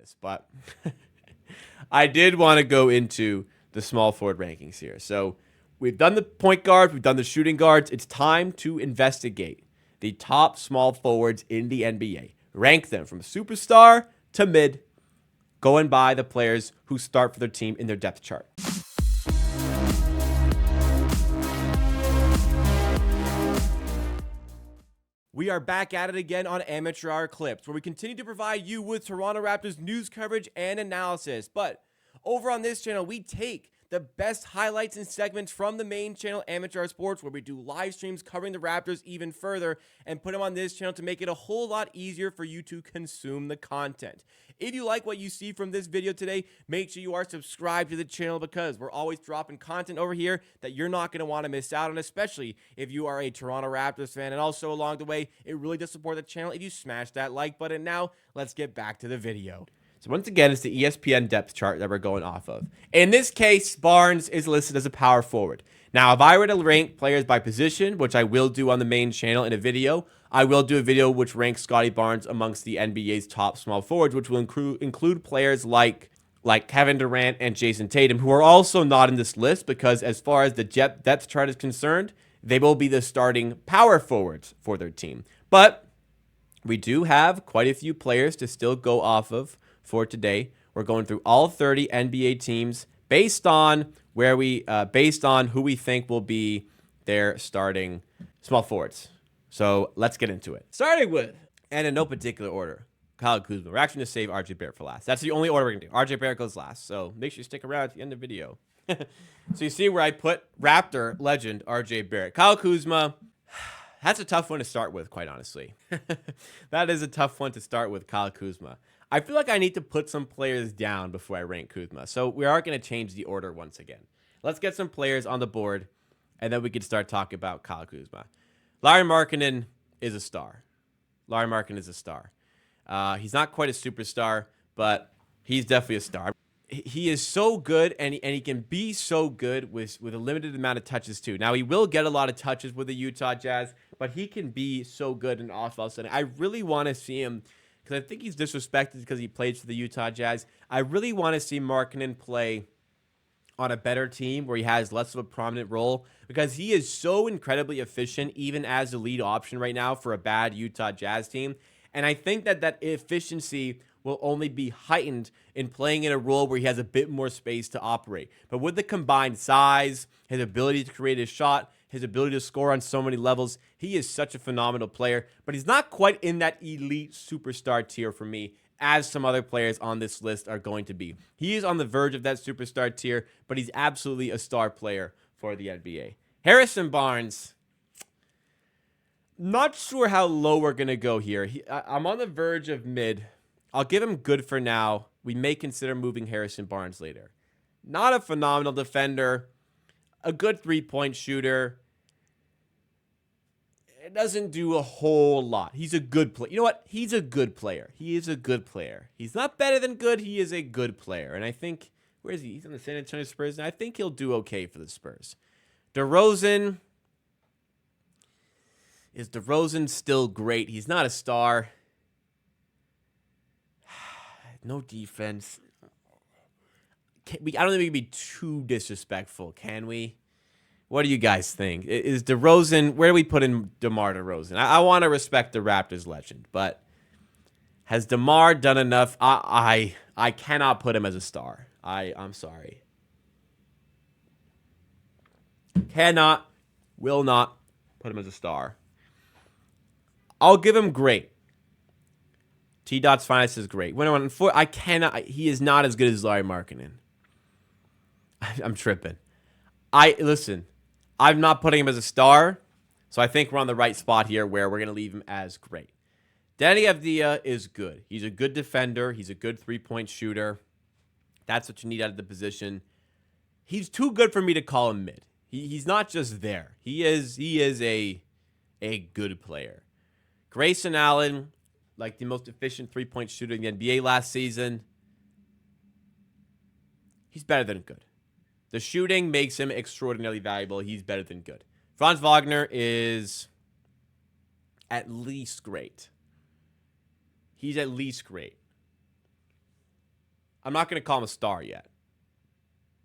this, but I did want to go into the small forward rankings here. So we've done the point guards, we've done the shooting guards. It's time to investigate the top small forwards in the NBA. Rank them from superstar to mid, going by the players who start for their team in their depth chart. We are back at it again on Amateur Hour Clips, where we continue to provide you with Toronto Raptors news coverage and analysis. But over on this channel, we take the best highlights and segments from the main channel, Amateur Hour Sports, where we do live streams covering the Raptors even further and put them on this channel to make it a whole lot easier for you to consume the content. If you like what you see from this video today, make sure you are subscribed to the channel because we're always dropping content over here that you're not going to want to miss out on, especially if you are a Toronto Raptors fan. And also along the way, it really does support the channel if you smash that like button. Now, let's get back to the video. So once again, it's the ESPN depth chart that we're going off of. In this case, Barnes is listed as a power forward. Now, if I were to rank players by position, which I will do on the main channel in a video, I will do a video which ranks Scotty Barnes amongst the NBA's top small forwards, which will include players like Kevin Durant and Jason Tatum, who are also not in this list because as far as the depth chart is concerned, they will be the starting power forwards for their team. But we do have quite a few players to still go off of for today. We're going through all 30 NBA teams based on who we think will be their starting small forwards. So let's get into it. Starting with, and in no particular order, Kyle Kuzma. We're actually going to save RJ Barrett for last. That's the only order we're going to do. RJ Barrett goes last. So make sure you stick around at the end of the video. So you see where I put Raptor legend RJ Barrett. Kyle Kuzma, that's a tough one to start with, quite honestly. That is a tough one to start with, Kyle Kuzma. I feel like I need to put some players down before I rank Kuzma. So we are going to change the order once again. Let's get some players on the board, and then we can start talking about Kyle Kuzma. Lauri Markkanen is a star. Lauri Markkanen is a star. He's not quite a superstar, but he's definitely a star. He is so good, and he can be so good with a limited amount of touches too. Now, he will get a lot of touches with the Utah Jazz, but he can be so good in offense. And I really want to see him, because I think he's disrespected because he plays for the Utah Jazz. I really want to see Markkanen play on a better team where he has less of a prominent role, because he is so incredibly efficient even as the lead option right now for a bad Utah Jazz team. And I think that efficiency will only be heightened in playing in a role where he has a bit more space to operate. But with the combined size, his ability to create a shot, his ability to score on so many levels, he is such a phenomenal player. But he's not quite in that elite superstar tier for me, as some other players on this list are going to be. He is on the verge of that superstar tier, but he's absolutely a star player for the NBA. Harrison Barnes, not sure how low we're going to go here. I'm on the verge of mid. I'll give him good for now. We may consider moving Harrison Barnes later. Not a phenomenal defender. A good three-point shooter. It doesn't do a whole lot. He's a good player. You know what? He's a good player. He is a good player. He's not better than good. He is a good player. And I think, where is he? He's on the San Antonio Spurs. And I think he'll do okay for the Spurs. DeRozan. Is DeRozan still great? He's not a star. No defense. I don't think we can be too disrespectful, can we? What do you guys think? Is DeRozan, where do we put in DeMar DeRozan? I want to respect the Raptors legend, but has DeMar done enough? I cannot put him as a star. I'm sorry. Will not put him as a star. I'll give him great. T-Dot's finest is great. I cannot. He is not as good as Lauri Markkanen. I'm tripping. Listen. I'm not putting him as a star, so I think we're on the right spot here where we're going to leave him as great. Danny Avdija is good. He's a good defender. He's a good three-point shooter. That's what you need out of the position. He's too good for me to call him mid. He's not just there. He is a good player. Grayson Allen, like the most efficient three-point shooter in the NBA last season. He's better than good. The shooting makes him extraordinarily valuable. He's better than good. Franz Wagner is at least great. He's at least great. I'm not going to call him a star yet,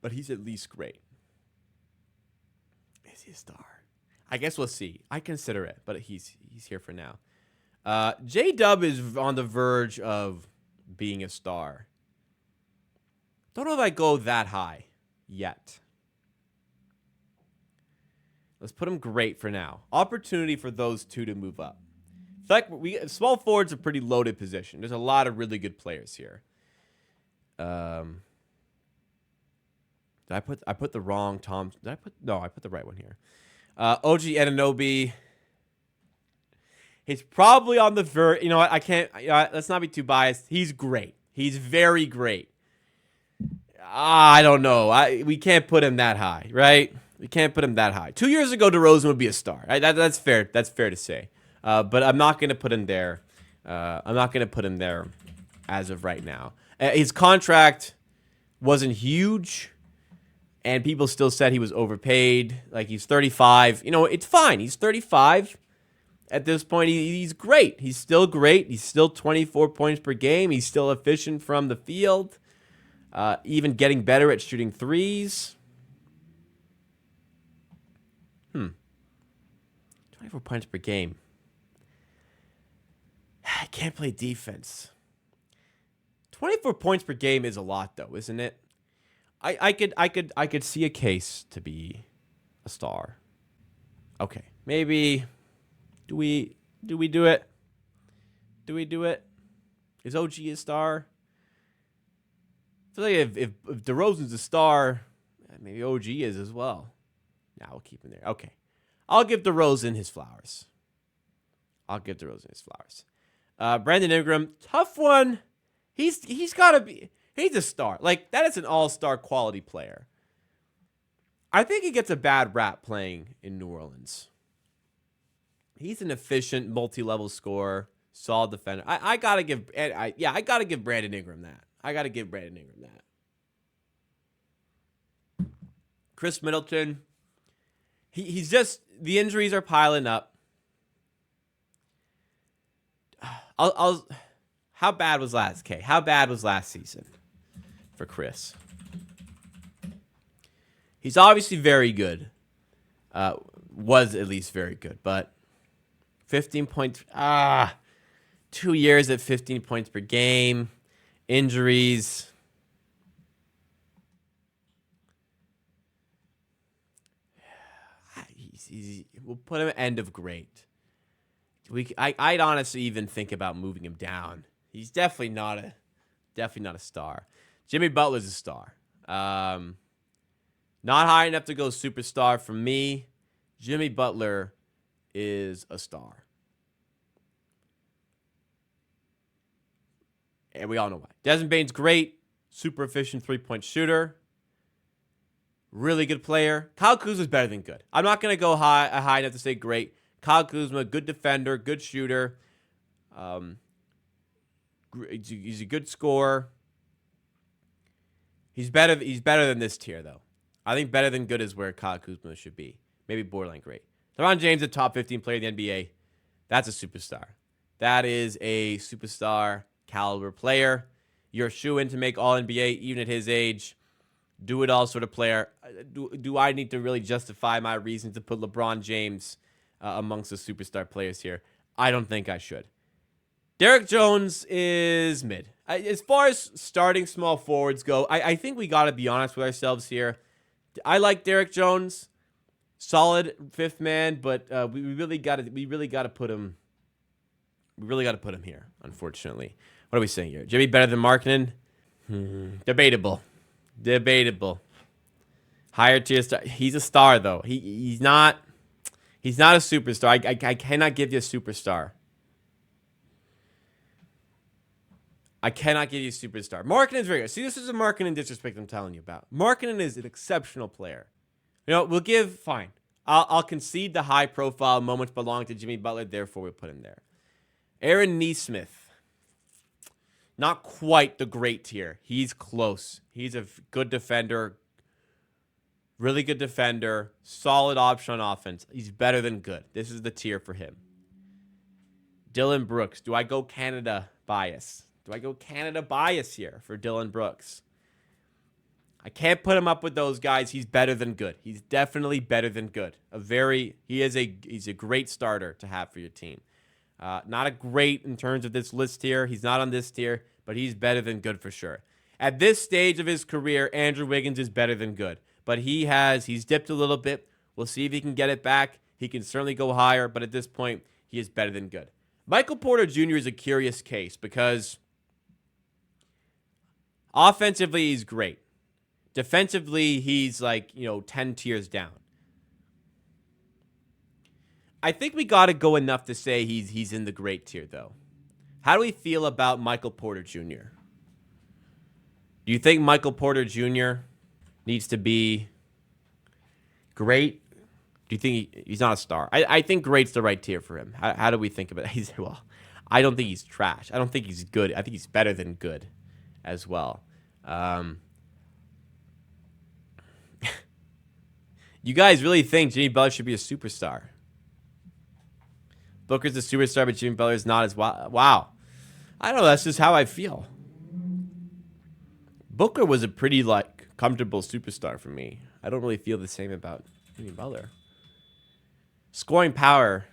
but he's at least great. Is he a star? I guess we'll see. I consider it, but he's here for now. J-Dub is on the verge of being a star. Don't know if I go that high yet. Let's put him great for now. Opportunity for those two to move up. In fact, small forward's a pretty loaded position. There's a lot of really good players here. Did I put the wrong Tom? I put the right one here. OG Anunoby. He's probably on the verge. You know what? I can't. Let's not be too biased. He's great. He's very great. I don't know. We can't put him that high, right? We can't put him that high. 2 years ago, DeRozan would be a star. Right? That's fair. That's fair to say. But I'm not going to put him there. I'm not going to put him there as of right now. His contract wasn't huge, and people still said he was overpaid. Like, he's 35. You know, it's fine. He's 35. At this point, he's great. He's still great. He's still 24 points per game. He's still efficient from the field. Even getting better at shooting threes. 24 points per game. I can't play defense. 24 points per game is a lot, though, isn't it? I could see a case to be a star. Okay, maybe. Do we do it? Do we do it? Is OG a star? I feel like if DeRozan's a star, maybe OG is as well. Nah, we'll keep him there. Okay. I'll give DeRozan his flowers. Brandon Ingram, tough one. He's got to be. He's a star. Like, that is an all-star quality player. I think he gets a bad rap playing in New Orleans. He's an efficient, multi-level scorer, solid defender. I gotta give Brandon Ingram that. Chris Middleton. He's just, the injuries are piling up. How bad was last season for Chris? He's obviously very good. Was at least very good, but 15 points. 2 years at 15 points per game. Injuries. We'll put him at end of great. I'd honestly even think about moving him down. He's definitely not a star. Jimmy Butler's a star. Not high enough to go superstar for me. Jimmy Butler is a star. And we all know why. Desmond Bane's great. Super efficient three-point shooter. Really good player. Kyle Kuzma's better than good. I'm not going to go high enough to say great. Kyle Kuzma, good defender, good shooter. He's a good scorer. He's better than this tier, though. I think better than good is where Kyle Kuzma should be. Maybe borderline great. LeBron James, a top 15 player in the NBA. That's a superstar. That is a superstar caliber player. You're a shoo-in to make All-NBA, even at his age. Do-it-all sort of player. Do I need to really justify my reason to put LeBron James amongst the superstar players here? I don't think I should. Derek Jones is mid. As far as starting small forwards go, I think we got to be honest with ourselves here. I like Derek Jones, solid fifth man, but we really got to put him. We really got to put him here. Unfortunately, what are we saying here? Jimmy better than Markkanen? Debatable. Higher tier star. He's a star though. He's not a superstar. I cannot give you a superstar. Markkanen's very good. See, this is a Markkanen disrespect I'm telling you about. Markkanen is an exceptional player. You know, we'll give, fine. I'll concede the high profile moments belong to Jimmy Butler, therefore we'll put him there. Aaron Nesmith. Not quite the great tier. He's close. He's a good defender. Really good defender. Solid option on offense. He's better than good. This is the tier for him. Dylan Brooks. Do I go Canada bias? Do I go Canada bias here for Dylan Brooks? I can't put him up with those guys. He's better than good. He's definitely better than good. He's a great starter to have for your team. Not a great in terms of this list here. He's not on this tier, but he's better than good for sure. At this stage of his career, Andrew Wiggins is better than good, but he's dipped a little bit. We'll see if he can get it back. He can certainly go higher, but at this point, he is better than good. Michael Porter Jr. is a curious case because offensively, he's great. Defensively, he's 10 tiers down. I think we got to go enough to say he's in the great tier, though. How do we feel about Michael Porter Jr.? Do you think Michael Porter Jr. needs to be great? Do you think he's not a star? I think great's the right tier for him. How do we think about it? I don't think he's trash. I don't think he's good. I think he's better than good as well. You guys really think Jimmy Butler should be a superstar? Booker's a superstar, but Jimmy Butler is not as wow. I don't know. That's just how I feel. Booker was a pretty comfortable superstar for me. I don't really feel the same about Jimmy Butler. Scoring power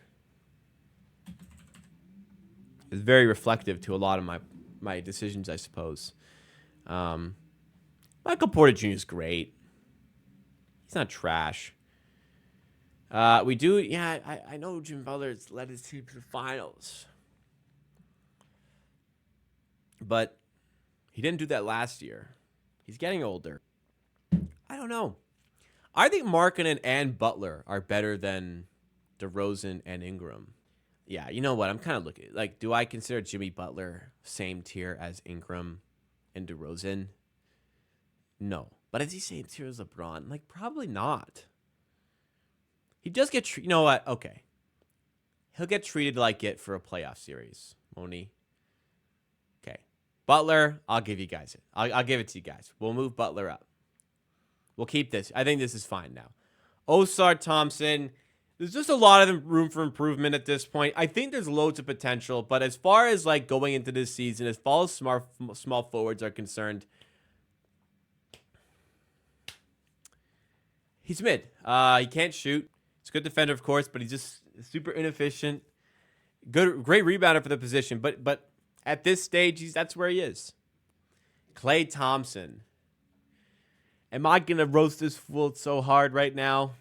is very reflective to a lot of my decisions, I suppose. Michael Porter Jr. is great. He's not trash. I know Jimmy Butler's led his team to the finals. But he didn't do that last year. He's getting older. I don't know. I think Markkanen and Butler are better than DeRozan and Ingram. Yeah, you know what? I'm kind of looking. Do I consider Jimmy Butler same tier as Ingram and DeRozan? No. But is he same tier as LeBron? Probably not. He does get treated. You know what? Okay. He'll get treated like it for a playoff series, won't he? Okay. Butler, I'll give you guys it. I'll give it to you guys. We'll move Butler up. We'll keep this. I think this is fine now. Osar Thompson, there's just a lot of room for improvement at this point. I think there's loads of potential, but as far as going into this season, as far as small forwards are concerned, he's mid. He can't shoot. He's a good defender, of course, but he's just super inefficient. Great rebounder for the position, but at this stage, that's where he is. Klay Thompson. Am I going to roast this fool so hard right now?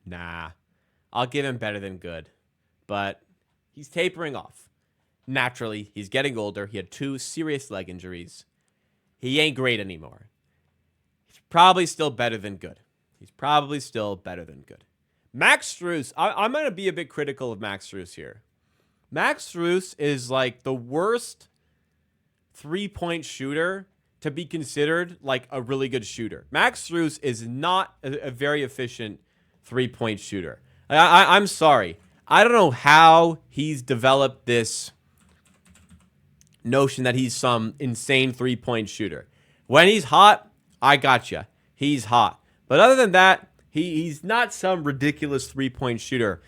Nah. I'll give him better than good. But he's tapering off. Naturally, he's getting older. He had 2 serious leg injuries. He ain't great anymore. He's probably still better than good. Max Strus. I'm going to be a bit critical of Max Strus here. Max Strus is the worst 3-point shooter to be considered a really good shooter. Max Strus is not a very efficient 3-point shooter. I'm sorry. I don't know how he's developed this notion that he's some insane 3-point shooter. When he's hot, I gotcha. He's hot. But other than that, he's not some ridiculous 3-point shooter.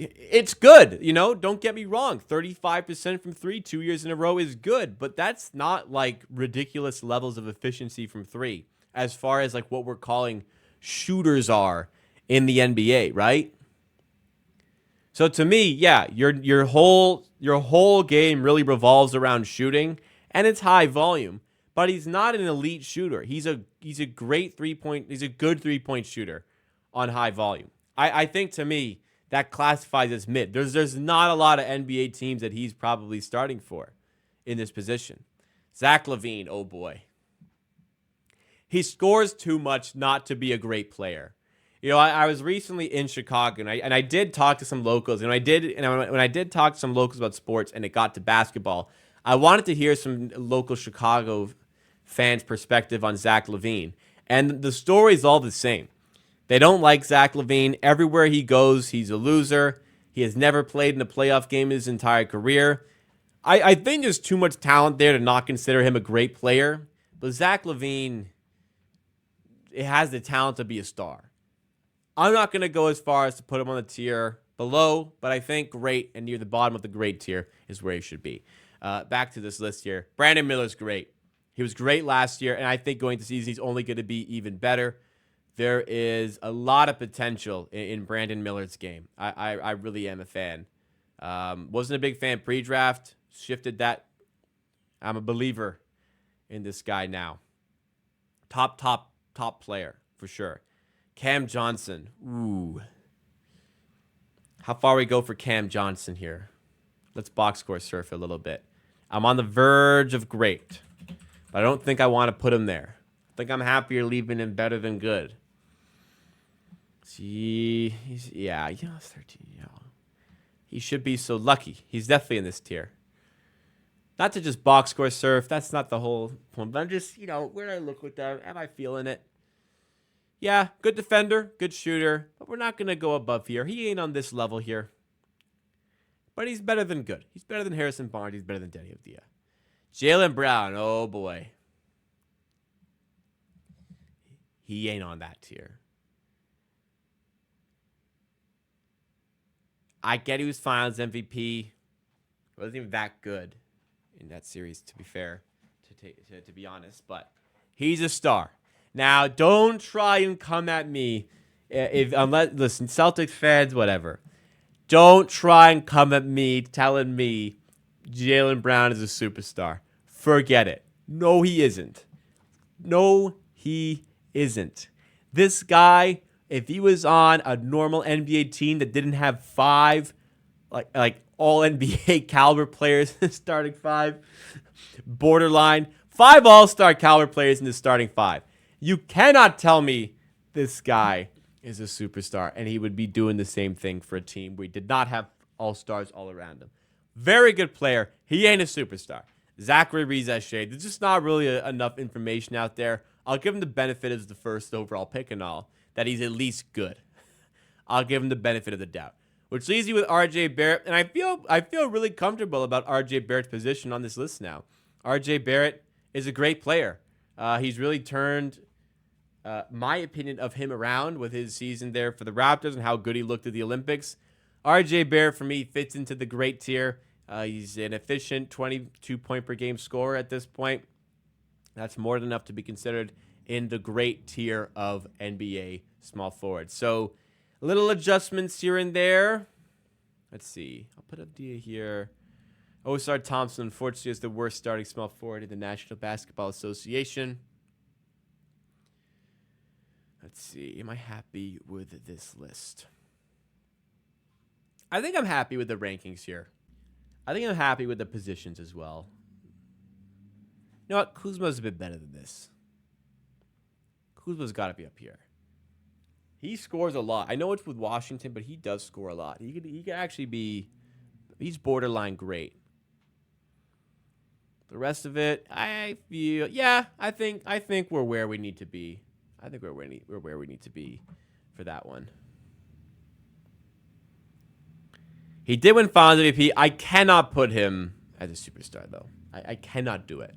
It's good, don't get me wrong. 35% from 3 2 years in a row is good, but that's not ridiculous levels of efficiency from 3 as far as what we're calling shooters are in the NBA, right? So to me, yeah, your whole game really revolves around shooting, and it's high volume, but he's not an elite shooter. He's a great 3-point, he's a good 3-point shooter on high volume. I think to me that classifies as mid. There's not a lot of NBA teams that he's probably starting for in this position. Zach LaVine, oh boy. He scores too much not to be a great player. I was recently in Chicago, and I did talk to some locals. When I did talk to some locals about sports and it got to basketball, I wanted to hear some local Chicago fans' perspective on Zach LaVine. And the story's all the same. They don't like Zach LaVine. Everywhere he goes, he's a loser. He has never played in a playoff game his entire career. I think there's too much talent there to not consider him a great player. But Zach LaVine, it has the talent to be a star. I'm not going to go as far as to put him on the tier below, but I think great and near the bottom of the great tier is where he should be. Back to this list here. Brandon Miller's great. He was great last year, and I think going to season, he's only going to be even better. There is a lot of potential in Brandon Miller's game. I really am a fan. Wasn't a big fan pre-draft. Shifted that. I'm a believer in this guy now. Top player for sure. Cam Johnson. Ooh. How far we go for Cam Johnson here? Let's box score surf a little bit. I'm on the verge of great, but I don't think I want to put him there. I think I'm happier leaving him better than good. See, yeah, 13. Yeah. He should be so lucky. He's definitely in this tier. Not to just box score surf. That's not the whole point. But I'm just, where do I look with that? Am I feeling it? Yeah, good defender, good shooter. But we're not going to go above here. He ain't on this level here. But he's better than good. He's better than Harrison Barnes. He's better than Denny Avdia. Jaylen Brown. Oh, boy. He ain't on that tier. I get he was Finals MVP. Wasn't even that good in that series, to be fair, to be honest. But he's a star. Now, don't try and come at me listen, Celtics fans, whatever. Don't try and come at me telling me Jaylen Brown is a superstar. Forget it. No, he isn't. No, he isn't. This guy, if he was on a normal NBA team that didn't have 5 like all NBA caliber players in the starting 5, borderline 5 all-star caliber players in the starting 5, you cannot tell me this guy is a superstar and he would be doing the same thing for a team where he did not have all-stars all around him. Very good player. He ain't a superstar. Zachary Rizachet. There's just not really enough information out there. I'll give him the benefit as the first overall pick and all, that he's at least good. I'll give him the benefit of the doubt. Which leaves you with RJ Barrett. And I feel really comfortable about RJ Barrett's position on this list now. RJ Barrett is a great player. He's really turned my opinion of him around with his season there for the Raptors and how good he looked at the Olympics. RJ Barrett, for me, fits into the great tier. He's an efficient 22-point-per-game scorer at this point. That's more than enough to be considered in the great tier of NBA small forwards. So, little adjustments here and there. Let's see. I'll put up Dia here. Osar Thompson, unfortunately, is the worst starting small forward in the National Basketball Association. Let's see. Am I happy with this list? I think I'm happy with the rankings here. I think I'm happy with the positions as well. You know what? Kuzma's a bit better than this. Kuzma's got to be up here. He scores a lot. I know it's with Washington, but he does score a lot. He could actually be... He's borderline great. The rest of it, I feel... Yeah, I think we're where we need to be. I think we're where we need to be for that one. He did win Finals MVP. I cannot put him as a superstar, though. I cannot do it.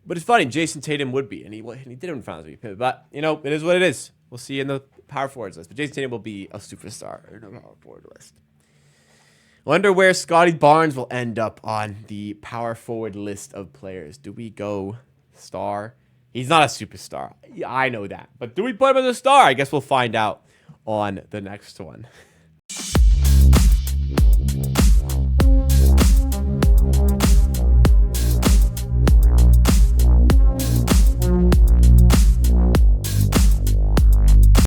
But it's funny. Jason Tatum would be, and he did win Finals MVP. But, it is what it is. We'll see in the power forwards list. But Jason Tatum will be a superstar in the power forward list. Wonder where Scotty Barnes will end up on the power forward list of players. Do we go star? He's not a superstar. Yeah, I know that. But do we put him as a star? I guess we'll find out on the next one.